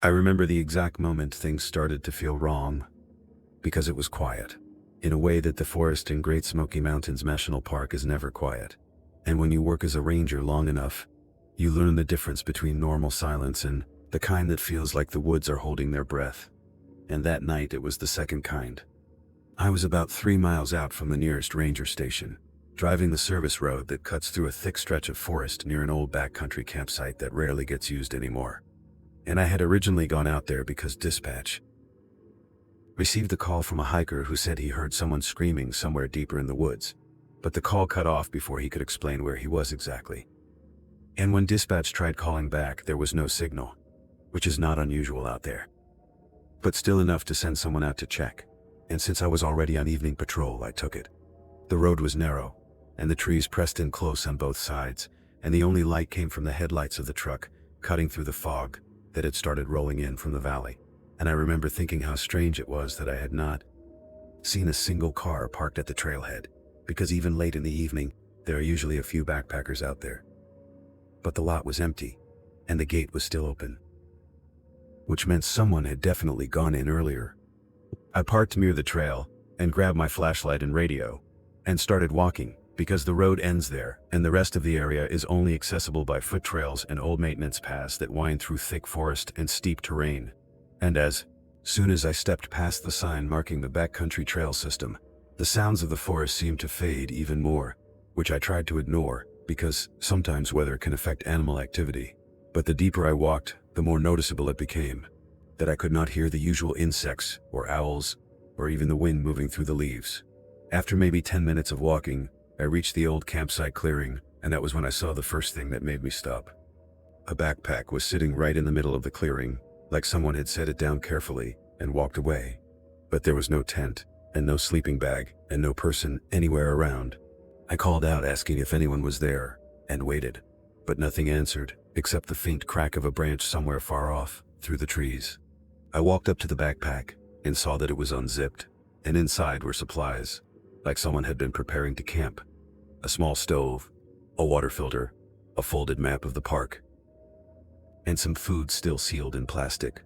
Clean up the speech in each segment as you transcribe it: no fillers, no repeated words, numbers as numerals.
I remember the exact moment things started to feel wrong, because it was quiet, in a way that the forest in Great Smoky Mountains National Park is never quiet. And when you work as a ranger long enough, you learn the difference between normal silence and the kind that feels like the woods are holding their breath. And that night it was the second kind. I was about 3 miles out from the nearest ranger station, driving the service road that cuts through a thick stretch of forest near an old backcountry campsite that rarely gets used anymore. And I had originally gone out there because dispatch received a call from a hiker who said he heard someone screaming somewhere deeper in the woods, but the call cut off before he could explain where he was exactly. And when dispatch tried calling back, there was no signal, which is not unusual out there, but still enough to send someone out to check. And since I was already on evening patrol, I took it. The road was narrow, and the trees pressed in close on both sides, and the only light came from the headlights of the truck, cutting through the fog that had started rolling in from the valley. And I remember thinking how strange it was that I had not seen a single car parked at the trailhead, because even late in the evening, there are usually a few backpackers out there. But the lot was empty, and the gate was still open, which meant someone had definitely gone in earlier. I parked near the trail and grabbed my flashlight and radio and started walking, because the road ends there and the rest of the area is only accessible by foot trails and old maintenance paths that wind through thick forest and steep terrain. And as soon as I stepped past the sign marking the backcountry trail system, the sounds of the forest seemed to fade even more, which I tried to ignore because sometimes weather can affect animal activity. But the deeper I walked, the more noticeable it became that I could not hear the usual insects or owls or even the wind moving through the leaves. After maybe 10 minutes of walking, I reached the old campsite clearing, and that was when I saw the first thing that made me stop. A backpack was sitting right in the middle of the clearing, like someone had set it down carefully and walked away. But there was no tent, and no sleeping bag, and no person anywhere around. I called out asking if anyone was there, and waited, but nothing answered, except the faint crack of a branch somewhere far off, through the trees. I walked up to the backpack, and saw that it was unzipped, and inside were supplies, like someone had been preparing to camp. A small stove, a water filter, a folded map of the park, and some food still sealed in plastic.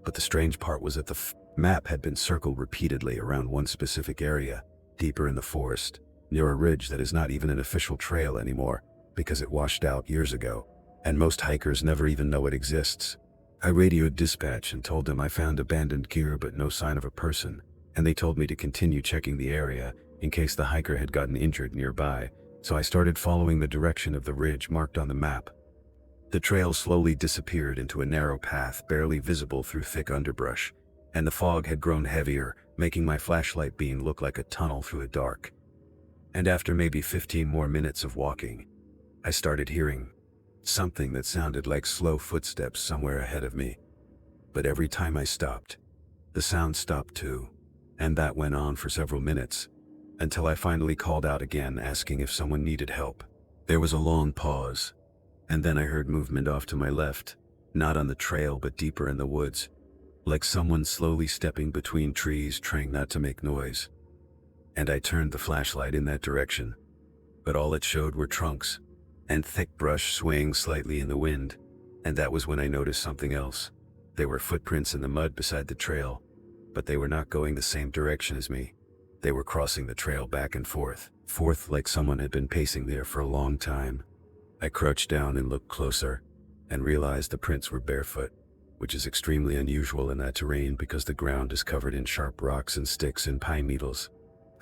But the strange part was that the map had been circled repeatedly around one specific area, deeper in the forest, near a ridge that is not even an official trail anymore, because it washed out years ago, and most hikers never even know it exists. I radioed dispatch and told them I found abandoned gear but no sign of a person, and they told me to continue checking the area in case the hiker had gotten injured nearby, so I started following the direction of the ridge marked on the map. The trail slowly disappeared into a narrow path barely visible through thick underbrush, and the fog had grown heavier, making my flashlight beam look like a tunnel through the dark. And after maybe 15 more minutes of walking, I started hearing something that sounded like slow footsteps somewhere ahead of me. But every time I stopped, the sound stopped too, and that went on for several minutes, until I finally called out again asking if someone needed help. There was a long pause, and then I heard movement off to my left, not on the trail but deeper in the woods, like someone slowly stepping between trees trying not to make noise. And I turned the flashlight in that direction, but all it showed were trunks and thick brush swaying slightly in the wind, and that was when I noticed something else. There were footprints in the mud beside the trail, but they were not going the same direction as me. They were crossing the trail back and forth like someone had been pacing there for a long time. I crouched down and looked closer, and realized the prints were barefoot, which is extremely unusual in that terrain because the ground is covered in sharp rocks and sticks and pine needles.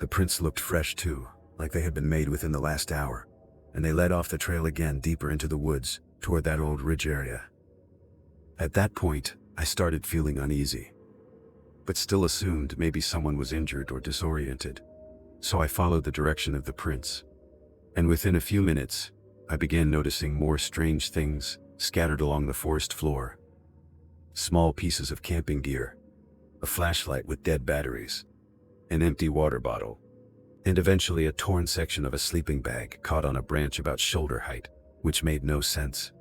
The prints looked fresh too, like they had been made within the last hour, and they led off the trail again deeper into the woods, toward that old ridge area. At that point, I started feeling uneasy, but still assumed maybe someone was injured or disoriented. So I followed the direction of the prints, and within a few minutes, I began noticing more strange things scattered along the forest floor. Small pieces of camping gear, a flashlight with dead batteries, an empty water bottle, and eventually a torn section of a sleeping bag caught on a branch about shoulder height, which made no sense,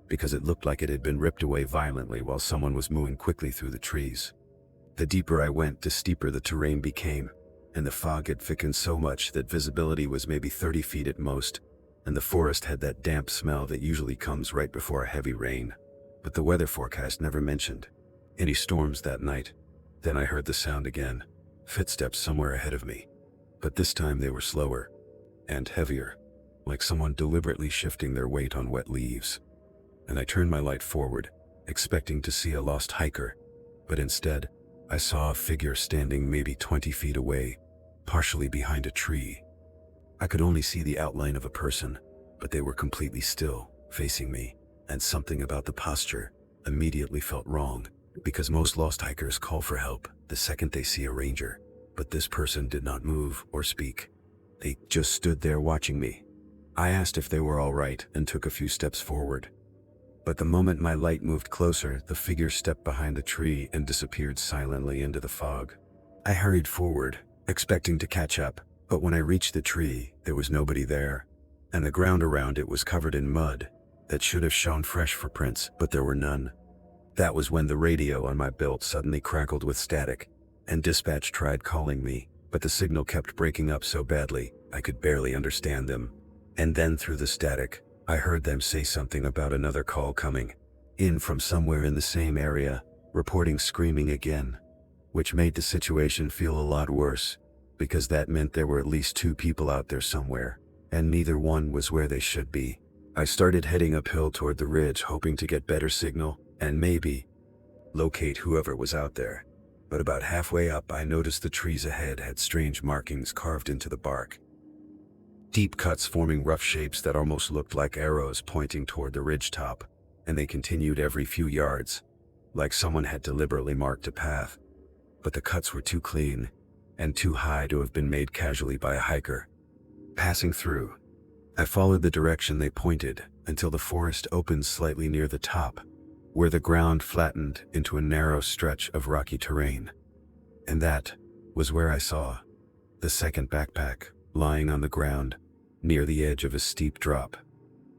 because it looked like it had been ripped away violently while someone was moving quickly through the trees. The deeper I went, the steeper the terrain became, and the fog had thickened so much that visibility was maybe 30 feet at most, and the forest had that damp smell that usually comes right before a heavy rain, but the weather forecast never mentioned any storms that night. Then I heard the sound again, footsteps somewhere ahead of me. But this time they were slower and heavier, like someone deliberately shifting their weight on wet leaves. And I turned my light forward, expecting to see a lost hiker, but instead, I saw a figure standing maybe 20 feet away, partially behind a tree. I could only see the outline of a person, but they were completely still, facing me, and something about the posture immediately felt wrong, because most lost hikers call for help the second they see a ranger, but this person did not move or speak. They just stood there watching me. I asked if they were all right and took a few steps forward. But the moment my light moved closer, the figure stepped behind the tree and disappeared silently into the fog. I hurried forward, expecting to catch up, but when I reached the tree, there was nobody there, and the ground around it was covered in mud that should have shown fresh footprints, but there were none. That was when the radio on my belt suddenly crackled with static, and dispatch tried calling me, but the signal kept breaking up so badly I could barely understand them. And then through the static, I heard them say something about another call coming in from somewhere in the same area, reporting screaming again, which made the situation feel a lot worse, because that meant there were at least 2 people out there somewhere, and neither one was where they should be. I started heading uphill toward the ridge, hoping to get better signal and maybe locate whoever was out there. But about halfway up, I noticed the trees ahead had strange markings carved into the bark. Deep cuts forming rough shapes that almost looked like arrows pointing toward the ridgetop, and they continued every few yards, like someone had deliberately marked a path. But the cuts were too clean and too high to have been made casually by a hiker. Passing through, I followed the direction they pointed until the forest opened slightly near the top, where the ground flattened into a narrow stretch of rocky terrain. And that was where I saw the second backpack lying on the ground near the edge of a steep drop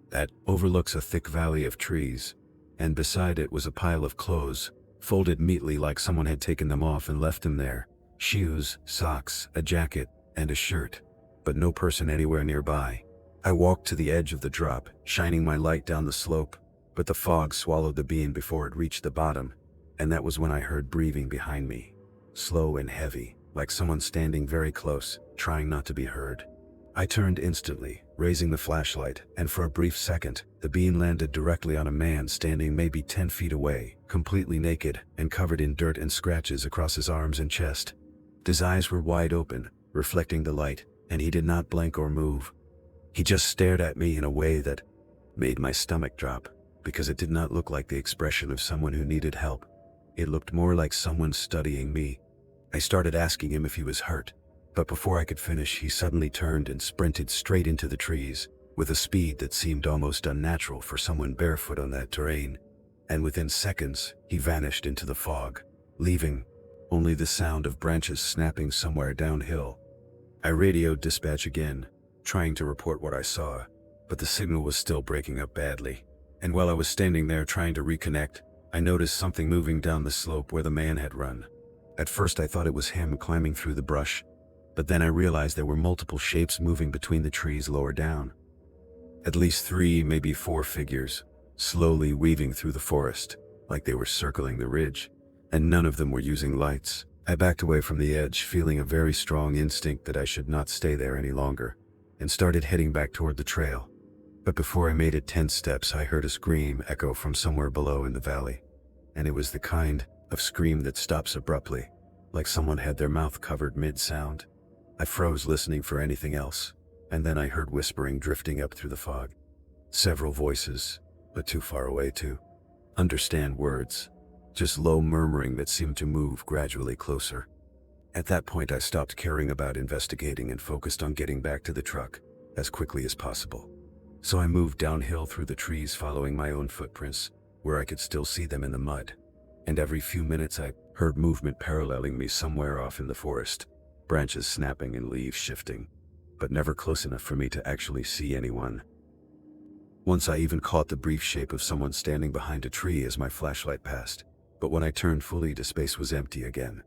that overlooks a thick valley of trees, and beside it was a pile of clothes, folded neatly like someone had taken them off and left them there. Shoes, socks, a jacket, and a shirt, but no person anywhere nearby. I walked to the edge of the drop, shining my light down the slope, but the fog swallowed the beam before it reached the bottom, and that was when I heard breathing behind me, slow and heavy, like someone standing very close, trying not to be heard. I turned instantly, raising the flashlight, and for a brief second, the beam landed directly on a man standing maybe 10 feet away, completely naked and covered in dirt and scratches across his arms and chest. His eyes were wide open, reflecting the light, and he did not blink or move. He just stared at me in a way that made my stomach drop, because it did not look like the expression of someone who needed help. It looked more like someone studying me. I started asking him if he was hurt, but before I could finish, he suddenly turned and sprinted straight into the trees, with a speed that seemed almost unnatural for someone barefoot on that terrain. And within seconds, he vanished into the fog, leaving only the sound of branches snapping somewhere downhill. I radioed dispatch again, trying to report what I saw, but the signal was still breaking up badly. And while I was standing there trying to reconnect, I noticed something moving down the slope where the man had run. At first I thought it was him climbing through the brush, but then I realized there were multiple shapes moving between the trees lower down. At least 3, maybe 4 figures, slowly weaving through the forest, like they were circling the ridge, and none of them were using lights. I backed away from the edge, feeling a very strong instinct that I should not stay there any longer, and started heading back toward the trail. But before I made it 10 steps, I heard a scream echo from somewhere below in the valley, and it was the kind of scream that stops abruptly, like someone had their mouth covered mid-sound. I froze, listening for anything else, and then I heard whispering drifting up through the fog. Several voices, but too far away to understand words, just low murmuring that seemed to move gradually closer. At that point, I stopped caring about investigating and focused on getting back to the truck as quickly as possible. So I moved downhill through the trees, following my own footprints, where I could still see them in the mud. And every few minutes I heard movement paralleling me somewhere off in the forest, branches snapping and leaves shifting, but never close enough for me to actually see anyone. Once I even caught the brief shape of someone standing behind a tree as my flashlight passed, but when I turned fully, the space was empty again.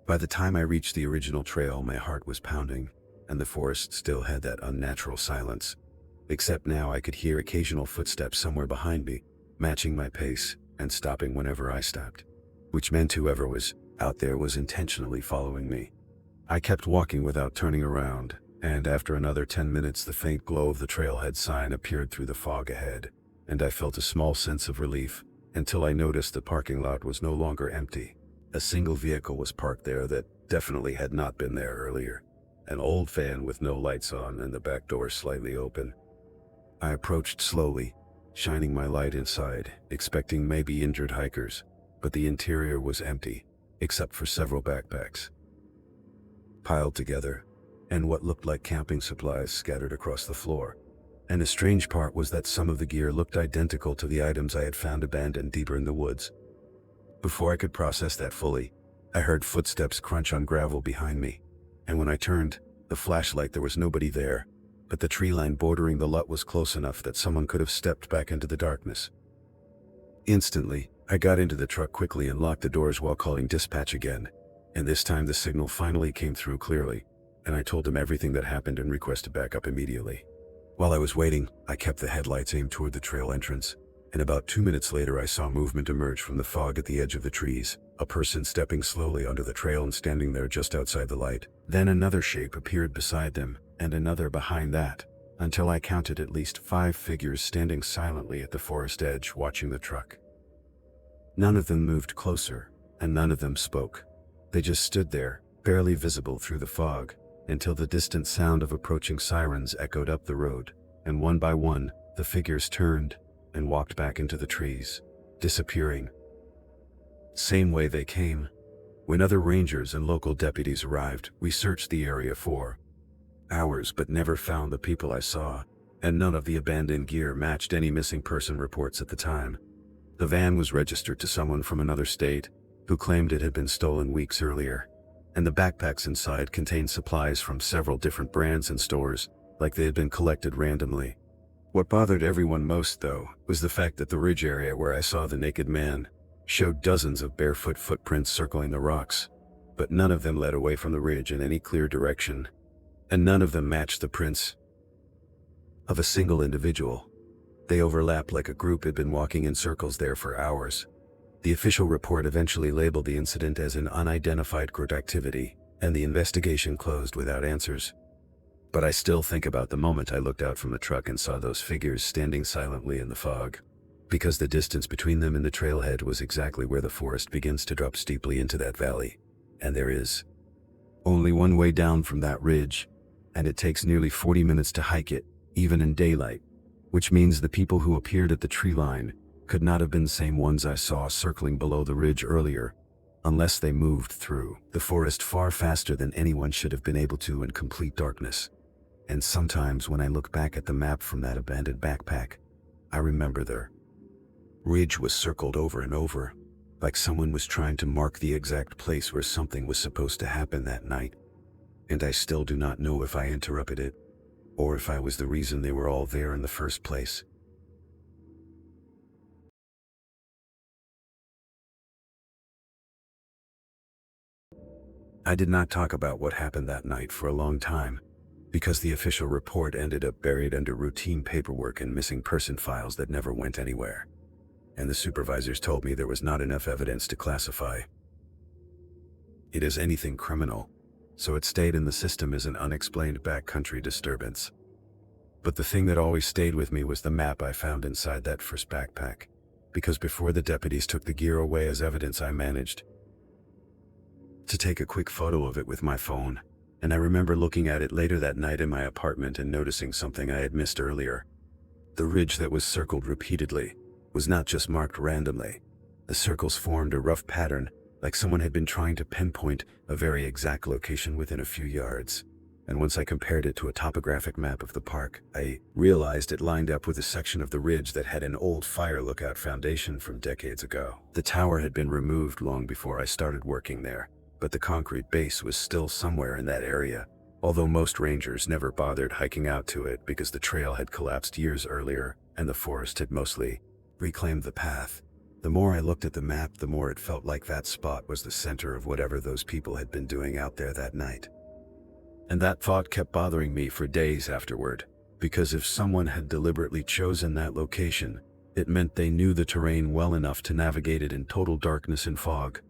By the time I reached the original trail, my heart was pounding, and the forest still had that unnatural silence. Except now I could hear occasional footsteps somewhere behind me, matching my pace and stopping whenever I stopped. which meant whoever was out there was intentionally following me. I kept walking without turning around, and after another 10 minutes the faint glow of the trailhead sign appeared through the fog ahead, and I felt a small sense of relief until I noticed the parking lot was no longer empty. A single vehicle was parked there that definitely had not been there earlier. An old van with no lights on and the back door slightly open. I approached slowly, shining my light inside, expecting maybe injured hikers, but the interior was empty, except for several backpacks piled together, and what looked like camping supplies scattered across the floor. And the strange part was that some of the gear looked identical to the items I had found abandoned deeper in the woods. Before I could process that fully, I heard footsteps crunch on gravel behind me, and when I turned the flashlight, there was nobody there, but the tree line bordering the lot was close enough that someone could have stepped back into the darkness. Instantly, I got into the truck quickly and locked the doors while calling dispatch again, and this time the signal finally came through clearly, and I told them everything that happened and requested backup immediately. While I was waiting, I kept the headlights aimed toward the trail entrance, and about 2 minutes later I saw movement emerge from the fog at the edge of the trees, a person stepping slowly onto the trail and standing there just outside the light. Then another shape appeared beside them, and another behind that, until I counted at least 5 figures standing silently at the forest edge watching the truck. None of them moved closer, and none of them spoke. They just stood there, barely visible through the fog, until the distant sound of approaching sirens echoed up the road, and one by one, the figures turned and walked back into the trees, disappearing. Same way they came. When other rangers and local deputies arrived, we searched the area for hours but never found the people I saw, and none of the abandoned gear matched any missing person reports at the time. The van was registered to someone from another state, who claimed it had been stolen weeks earlier, and the backpacks inside contained supplies from several different brands and stores, like they had been collected randomly. What bothered everyone most, though, was the fact that the ridge area where I saw the naked man showed dozens of barefoot footprints circling the rocks, but none of them led away from the ridge in any clear direction, and none of them matched the prints of a single individual. They overlapped like a group had been walking in circles there for hours. The official report eventually labeled the incident as an unidentified group activity, and the investigation closed without answers. But I still think about the moment I looked out from the truck and saw those figures standing silently in the fog, because the distance between them and the trailhead was exactly where the forest begins to drop steeply into that valley, and there is only one way down from that ridge, and it takes nearly 40 minutes to hike it, even in daylight, which means the people who appeared at the tree line could not have been the same ones I saw circling below the ridge earlier, unless they moved through the forest far faster than anyone should have been able to in complete darkness. And sometimes when I look back at the map from that abandoned backpack, I remember the ridge was circled over and over, like someone was trying to mark the exact place where something was supposed to happen that night. And I still do not know if I interrupted it, or if I was the reason they were all there in the first place. I did not talk about what happened that night for a long time, because the official report ended up buried under routine paperwork and missing person files that never went anywhere. And the supervisors told me there was not enough evidence to classify it as anything criminal, so it stayed in the system as an unexplained backcountry disturbance. But the thing that always stayed with me was the map I found inside that first backpack, because before the deputies took the gear away as evidence, I managed to take a quick photo of it with my phone, and I remember looking at it later that night in my apartment and noticing something I had missed earlier. The ridge that was circled repeatedly was not just marked randomly. The circles formed a rough pattern, like someone had been trying to pinpoint a very exact location within a few yards. And once I compared it to a topographic map of the park, I realized it lined up with a section of the ridge that had an old fire lookout foundation from decades ago. The tower had been removed long before I started working there, but the concrete base was still somewhere in that area, although most rangers never bothered hiking out to it because the trail had collapsed years earlier and the forest had mostly reclaimed the path. The more I looked at the map, the more it felt like that spot was the center of whatever those people had been doing out there that night. And that thought kept bothering me for days afterward, because if someone had deliberately chosen that location, It meant they knew the terrain well enough to navigate it in total darkness and fog,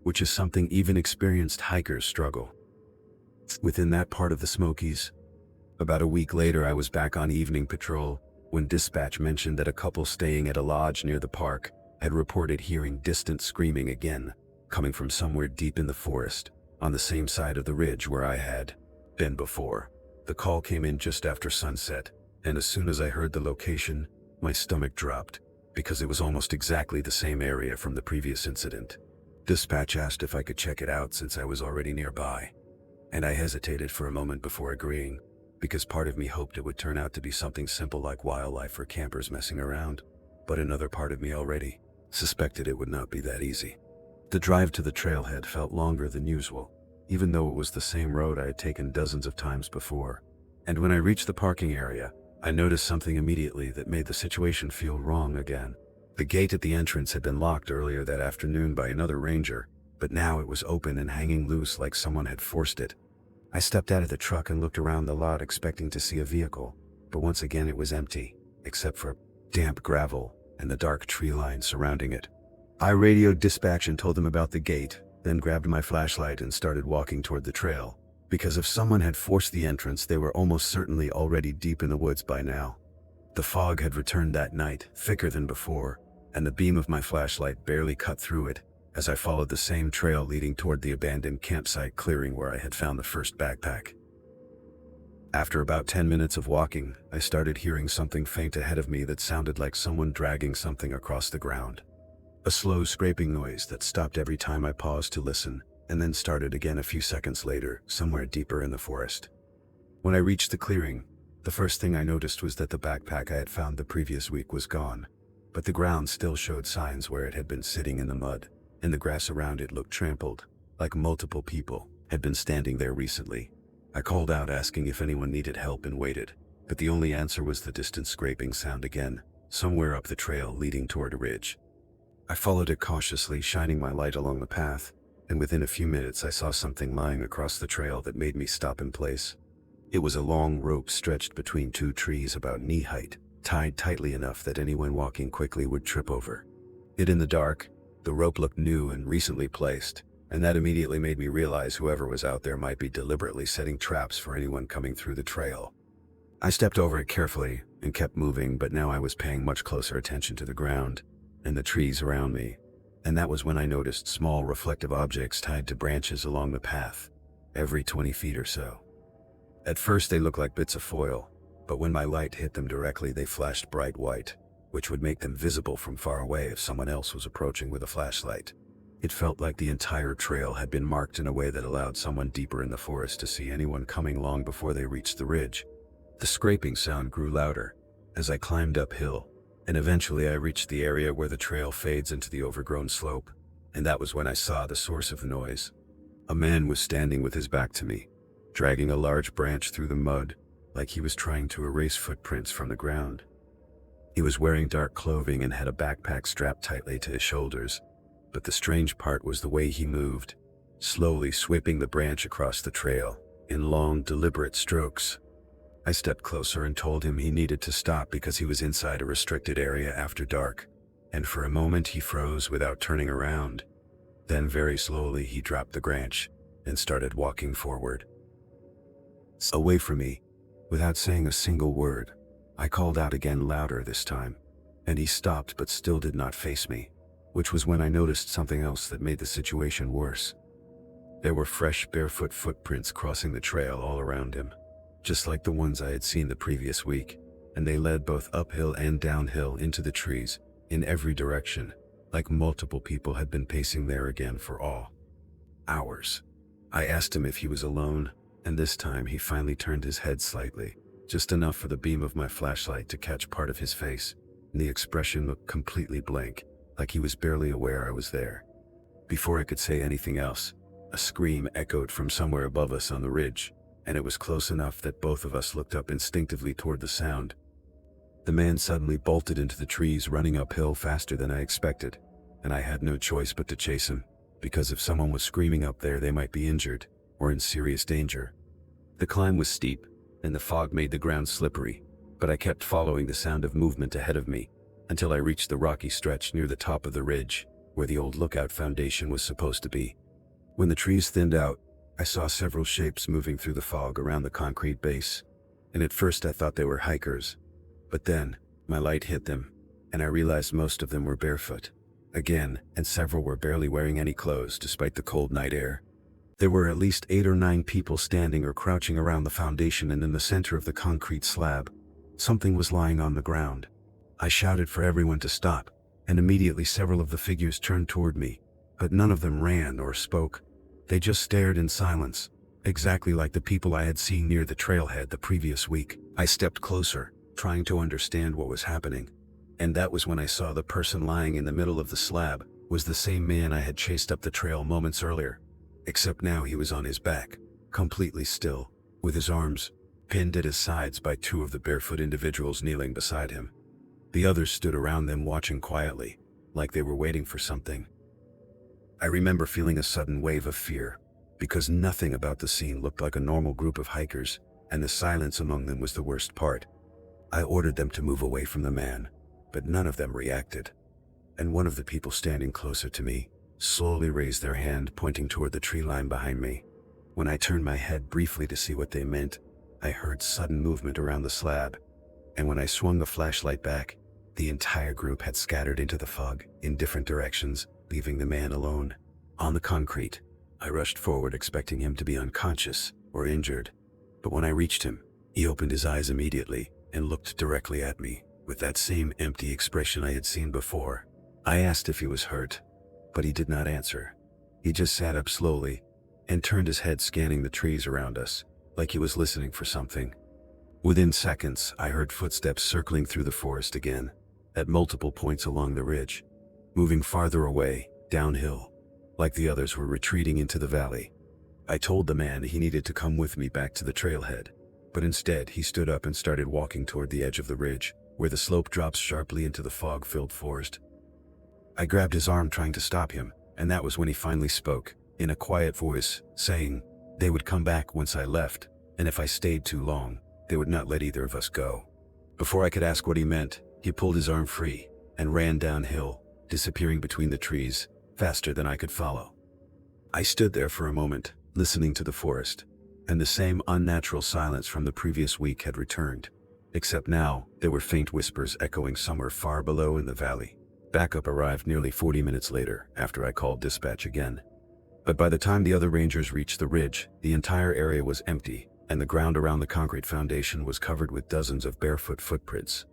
which is something even experienced hikers struggle within that part of the Smokies. About a week later, I was back on evening patrol when dispatch mentioned that a couple staying at a lodge near the park had reported hearing distant screaming again, coming from somewhere deep in the forest, on the same side of the ridge where I had been before. The call came in just after sunset, and as soon as I heard the location, my stomach dropped, because it was almost exactly the same area from the previous incident. Dispatch asked if I could check it out since I was already nearby, and I hesitated for a moment before agreeing, because part of me hoped it would turn out to be something simple like wildlife or campers messing around, but another part of me already suspected it would not be that easy. The drive to the trailhead felt longer than usual, even though it was the same road I had taken dozens of times before. And when I reached the parking area, I noticed something immediately that made the situation feel wrong again. The gate at the entrance had been locked earlier that afternoon by another ranger, but now it was open and hanging loose like someone had forced it. I stepped out of the truck and looked around the lot expecting to see a vehicle, but once again it was empty, except for damp gravel and the dark tree line surrounding it. I radioed dispatch and told them about the gate, then grabbed my flashlight and started walking toward the trail, because if someone had forced the entrance, they were almost certainly already deep in the woods by now. The fog had returned that night, thicker than before, and the beam of my flashlight barely cut through it as I followed the same trail leading toward the abandoned campsite clearing where I had found the first backpack. After about 10 minutes of walking, I started hearing something faint ahead of me that sounded like someone dragging something across the ground. A slow scraping noise that stopped every time I paused to listen, and then started again a few seconds later, somewhere deeper in the forest. When I reached the clearing, the first thing I noticed was that the backpack I had found the previous week was gone, but the ground still showed signs where it had been sitting in the mud, and the grass around it looked trampled, like multiple people had been standing there recently. I called out asking if anyone needed help and waited, but the only answer was the distant scraping sound again, somewhere up the trail leading toward a ridge. I followed it cautiously, shining my light along the path, and within a few minutes I saw something lying across the trail that made me stop in place. It was a long rope stretched between two trees about knee height, tied tightly enough that anyone walking quickly would trip over it. In the dark, the rope looked new and recently placed, and that immediately made me realize whoever was out there might be deliberately setting traps for anyone coming through the trail. I stepped over it carefully and kept moving, but now I was paying much closer attention to the ground and the trees around me, and that was when I noticed small reflective objects tied to branches along the path, every 20 feet or so. At first they looked like bits of foil, but when my light hit them directly they flashed bright white, which would make them visible from far away if someone else was approaching with a flashlight. It felt like the entire trail had been marked in a way that allowed someone deeper in the forest to see anyone coming long before they reached the ridge. The scraping sound grew louder as I climbed uphill, and eventually I reached the area where the trail fades into the overgrown slope, and that was when I saw the source of the noise. A man was standing with his back to me, dragging a large branch through the mud, like he was trying to erase footprints from the ground. He was wearing dark clothing and had a backpack strapped tightly to his shoulders, but the strange part was the way he moved, slowly sweeping the branch across the trail, in long, deliberate strokes. I stepped closer and told him he needed to stop because he was inside a restricted area after dark, and for a moment he froze without turning around. Then very slowly he dropped the branch and started walking forward, away from me, without saying a single word. I called out again, louder this time, and he stopped but still did not face me, which was when I noticed something else that made the situation worse. There were fresh barefoot footprints crossing the trail all around him, just like the ones I had seen the previous week, and they led both uphill and downhill into the trees, in every direction, like multiple people had been pacing there again for hours. I asked him if he was alone, and this time he finally turned his head slightly, just enough for the beam of my flashlight to catch part of his face, and the expression looked completely blank, like he was barely aware I was there. Before I could say anything else, a scream echoed from somewhere above us on the ridge, and it was close enough that both of us looked up instinctively toward the sound. The man suddenly bolted into the trees, running uphill faster than I expected, and I had no choice but to chase him, because if someone was screaming up there they might be injured, or in serious danger. The climb was steep, and the fog made the ground slippery, but I kept following the sound of movement ahead of me, until I reached the rocky stretch near the top of the ridge, where the old lookout foundation was supposed to be. When the trees thinned out, I saw several shapes moving through the fog around the concrete base, and at first I thought they were hikers. But then, my light hit them, and I realized most of them were barefoot. Again, and several were barely wearing any clothes despite the cold night air. There were at least 8 or 9 people standing or crouching around the foundation, and in the center of the concrete slab, something was lying on the ground. I shouted for everyone to stop, and immediately several of the figures turned toward me, but none of them ran or spoke. They just stared in silence, exactly like the people I had seen near the trailhead the previous week. I stepped closer, trying to understand what was happening, and that was when I saw the person lying in the middle of the slab was the same man I had chased up the trail moments earlier, except now he was on his back, completely still, with his arms pinned at his sides by 2 of the barefoot individuals kneeling beside him. The others stood around them watching quietly, like they were waiting for something. I remember feeling a sudden wave of fear, because nothing about the scene looked like a normal group of hikers, and the silence among them was the worst part. I ordered them to move away from the man, but none of them reacted. And one of the people standing closer to me slowly raised their hand, pointing toward the tree line behind me. When I turned my head briefly to see what they meant, I heard sudden movement around the slab, and when I swung the flashlight back, the entire group had scattered into the fog in different directions, leaving the man alone. On the concrete, I rushed forward expecting him to be unconscious or injured, but when I reached him, he opened his eyes immediately and looked directly at me with that same empty expression I had seen before. I asked if he was hurt, but he did not answer. He just sat up slowly and turned his head, scanning the trees around us, like he was listening for something. Within seconds, I heard footsteps circling through the forest again, at multiple points along the ridge, moving farther away, downhill, like the others were retreating into the valley. I told the man he needed to come with me back to the trailhead, but instead he stood up and started walking toward the edge of the ridge, where the slope drops sharply into the fog-filled forest. I grabbed his arm, trying to stop him, and that was when he finally spoke, in a quiet voice, saying they would come back once I left, and if I stayed too long, they would not let either of us go. Before I could ask what he meant, he pulled his arm free and ran downhill, disappearing between the trees, faster than I could follow. I stood there for a moment, listening to the forest, and the same unnatural silence from the previous week had returned, except now there were faint whispers echoing somewhere far below in the valley. Backup arrived nearly 40 minutes later, after I called dispatch again. But by the time the other rangers reached the ridge, the entire area was empty, and the ground around the concrete foundation was covered with dozens of barefoot footprints,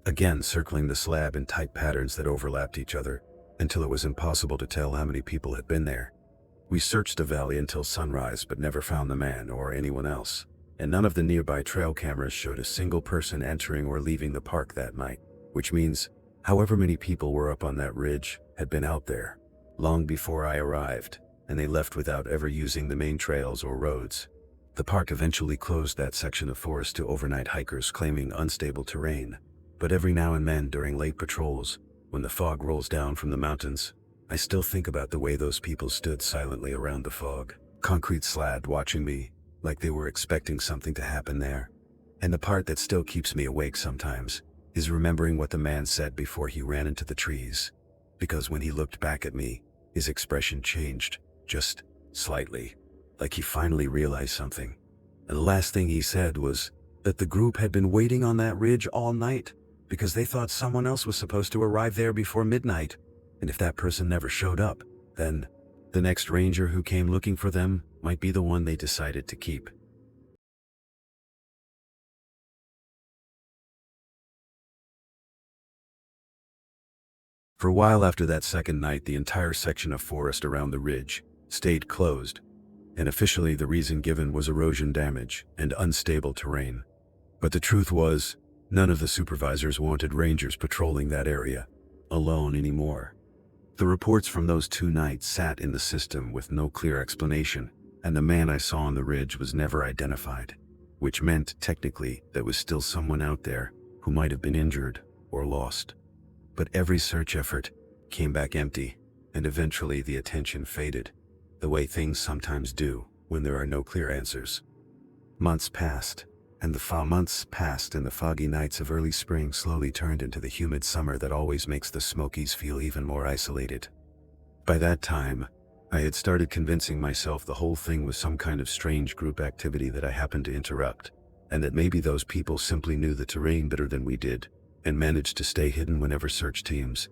again circling the slab in tight patterns that overlapped each other, until it was impossible to tell how many people had been there. We searched the valley until sunrise, but never found the man or anyone else, and none of the nearby trail cameras showed a single person entering or leaving the park that night, which means however many people were up on that ridge had been out there long before I arrived, and they left without ever using the main trails or roads. The park eventually closed that section of forest to overnight hikers claiming unstable terrain, but every now and then during late patrols, when the fog rolls down from the mountains, I still think about the way those people stood silently around the fog, concrete slab, watching me, like they were expecting something to happen there. And the part that still keeps me awake sometimes is remembering what the man said before he ran into the trees, because when he looked back at me, his expression changed, just slightly, like he finally realized something. And the last thing he said was that the group had been waiting on that ridge all night because they thought someone else was supposed to arrive there before midnight, and if that person never showed up, then the next ranger who came looking for them might be the one they decided to keep. For a while after that second night, the entire section of forest around the ridge stayed closed, and officially the reason given was erosion damage and unstable terrain. But the truth was, none of the supervisors wanted rangers patrolling that area alone anymore. The reports from those 2 nights sat in the system with no clear explanation, and the man I saw on the ridge was never identified, which meant technically there was still someone out there who might have been injured or lost. But every search effort came back empty, and eventually the attention faded, the way things sometimes do when there are no clear answers. Months passed, And the months passed, and the foggy nights of early spring slowly turned into the humid summer that always makes the Smokies feel even more isolated. By that time, I had started convincing myself the whole thing was some kind of strange group activity that I happened to interrupt, and that maybe those people simply knew the terrain better than we did, and managed to stay hidden whenever search teams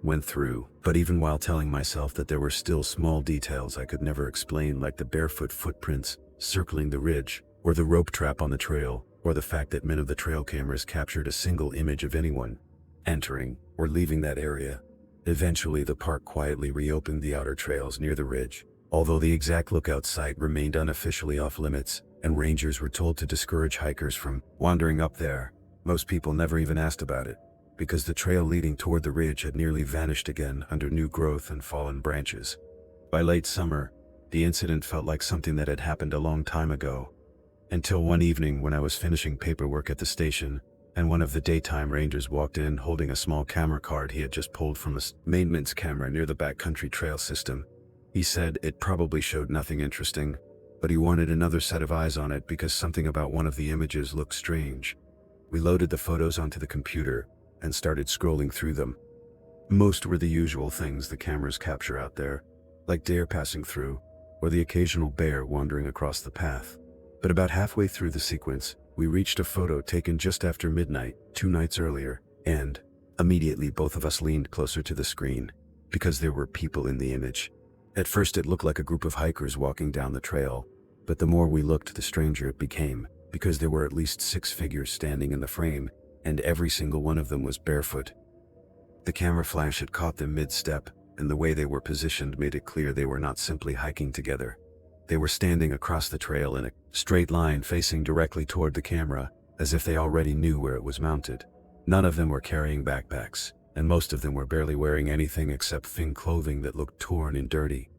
went through. But even while telling myself that there were still small details I could never explain, like the barefoot footprints circling the ridge, or the rope trap on the trail, or the fact that none of the trail cameras captured a single image of anyone entering or leaving that area. Eventually, the park quietly reopened the outer trails near the ridge, although the exact lookout site remained unofficially off limits, and rangers were told to discourage hikers from wandering up there. Most people never even asked about it, because the trail leading toward the ridge had nearly vanished again under new growth and fallen branches. By late summer, the incident felt like something that had happened a long time ago, until one evening when I was finishing paperwork at the station, and one of the daytime rangers walked in holding a small camera card he had just pulled from a maintenance camera near the backcountry trail system. He said it probably showed nothing interesting, but he wanted another set of eyes on it because something about one of the images looked strange. We loaded the photos onto the computer and started scrolling through them. Most were the usual things the cameras capture out there, like deer passing through, or the occasional bear wandering across the path. But about halfway through the sequence, we reached a photo taken just after midnight, 2 nights earlier, and immediately both of us leaned closer to the screen, because there were people in the image. At first it looked like a group of hikers walking down the trail, but the more we looked, the stranger it became, because there were at least 6 figures standing in the frame, and every single one of them was barefoot. The camera flash had caught them mid-step, and the way they were positioned made it clear they were not simply hiking together. They were standing across the trail in a straight line facing directly toward the camera, as if they already knew where it was mounted. None of them were carrying backpacks, and most of them were barely wearing anything except thin clothing that looked torn and dirty.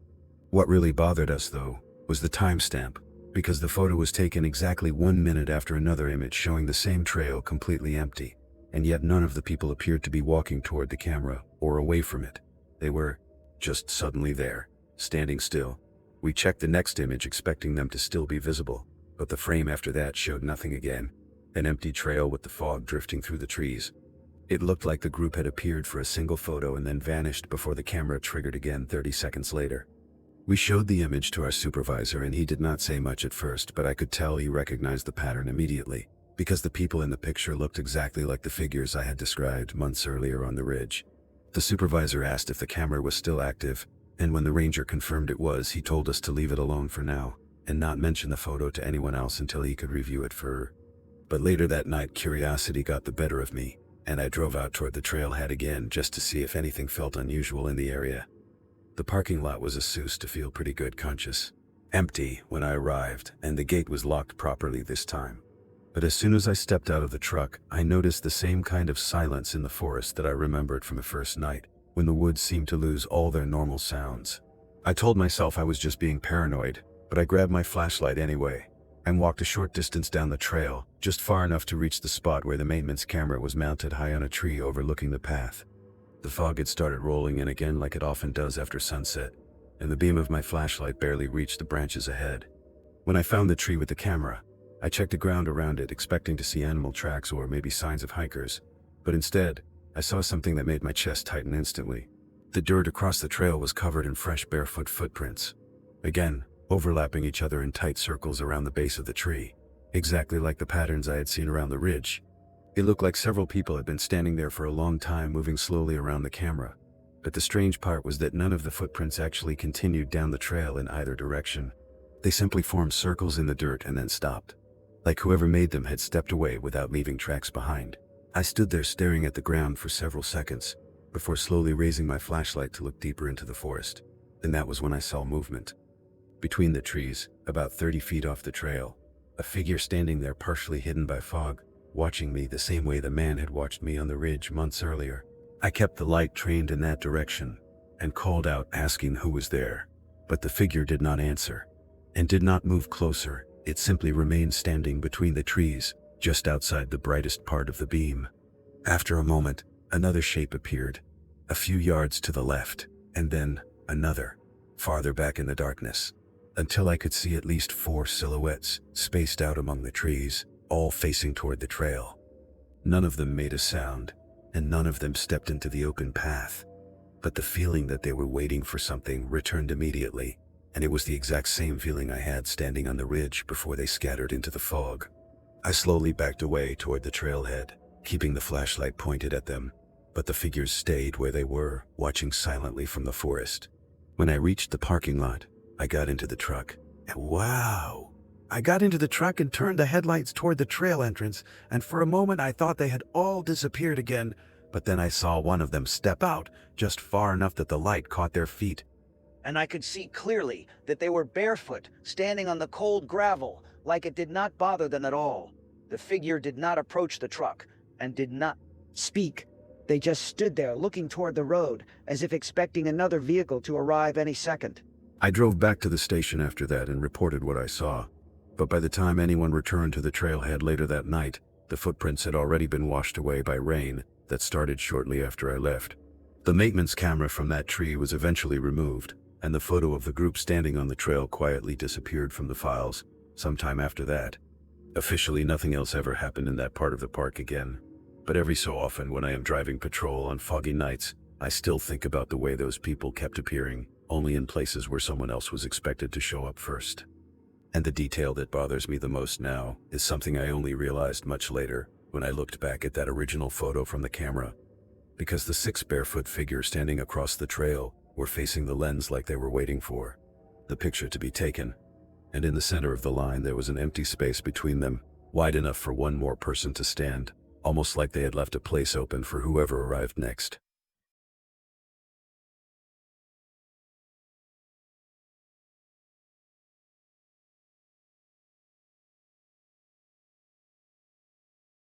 What really bothered us, though, was the timestamp, because the photo was taken exactly 1 minute after another image showing the same trail completely empty, and yet none of the people appeared to be walking toward the camera or away from it. They were just suddenly there, standing still. We checked the next image expecting them to still be visible, but the frame after that showed nothing again, an empty trail with the fog drifting through the trees. It looked like the group had appeared for a single photo and then vanished before the camera triggered again 30 seconds later. We showed the image to our supervisor and he did not say much at first, but I could tell he recognized the pattern immediately, because the people in the picture looked exactly like the figures I had described months earlier on the ridge. The supervisor asked if the camera was still active, and when the ranger confirmed it was, he told us to leave it alone for now, and not mention the photo to anyone else until he could review it further. But later that night, curiosity got the better of me, and I drove out toward the trailhead again just to see if anything felt unusual in the area. The parking lot was a souse to feel pretty good conscious. Empty when I arrived, and the gate was locked properly this time. But as soon as I stepped out of the truck, I noticed the same kind of silence in the forest that I remembered from the first night, when the woods seemed to lose all their normal sounds. I told myself I was just being paranoid, but I grabbed my flashlight anyway, and walked a short distance down the trail, just far enough to reach the spot where the maintenance camera was mounted high on a tree overlooking the path. The fog had started rolling in again like it often does after sunset, and the beam of my flashlight barely reached the branches ahead. When I found the tree with the camera, I checked the ground around it, expecting to see animal tracks or maybe signs of hikers, but instead, I saw something that made my chest tighten instantly. The dirt across the trail was covered in fresh barefoot footprints, again, overlapping each other in tight circles around the base of the tree, exactly like the patterns I had seen around the ridge. It looked like several people had been standing there for a long time, moving slowly around the camera, but the strange part was that none of the footprints actually continued down the trail in either direction. They simply formed circles in the dirt and then stopped, like whoever made them had stepped away without leaving tracks behind. I stood there staring at the ground for several seconds, before slowly raising my flashlight to look deeper into the forest. And that was when I saw movement. Between the trees, about 30 feet off the trail, a figure standing there partially hidden by fog, watching me the same way the man had watched me on the ridge months earlier. I kept the light trained in that direction, and called out asking who was there. But the figure did not answer, and did not move closer. It simply remained standing between the trees, just outside the brightest part of the beam. After a moment, another shape appeared, a few yards to the left, and then another, farther back in the darkness, until I could see at least 4 silhouettes spaced out among the trees. all facing toward the trail. None of them made a sound, and none of them stepped into the open path. But the feeling that they were waiting for something returned immediately, and it was the exact same feeling I had standing on the ridge before they scattered into the fog. I slowly backed away toward the trailhead, keeping the flashlight pointed at them, but the figures stayed where they were, watching silently from the forest. When I reached the parking lot, I got into the truck, and wow! I got into the truck and turned the headlights toward the trail entrance, and for a moment I thought they had all disappeared again, but then I saw one of them step out, just far enough that the light caught their feet. And I could see clearly that they were barefoot, standing on the cold gravel, like it did not bother them at all. The figure did not approach the truck, and did not speak. They just stood there looking toward the road, as if expecting another vehicle to arrive any second. I drove back to the station after that and reported what I saw. But by the time anyone returned to the trailhead later that night, the footprints had already been washed away by rain that started shortly after I left. The maintenance camera from that tree was eventually removed, and the photo of the group standing on the trail quietly disappeared from the files sometime after that. Officially, nothing else ever happened in that part of the park again. But every so often, when I am driving patrol on foggy nights, I still think about the way those people kept appearing, only in places where someone else was expected to show up first. And the detail that bothers me the most now is something I only realized much later, when I looked back at that original photo from the camera. Because the 6 barefoot figures standing across the trail were facing the lens like they were waiting for the picture to be taken. And in the center of the line there was an empty space between them, wide enough for one more person to stand, almost like they had left a place open for whoever arrived next.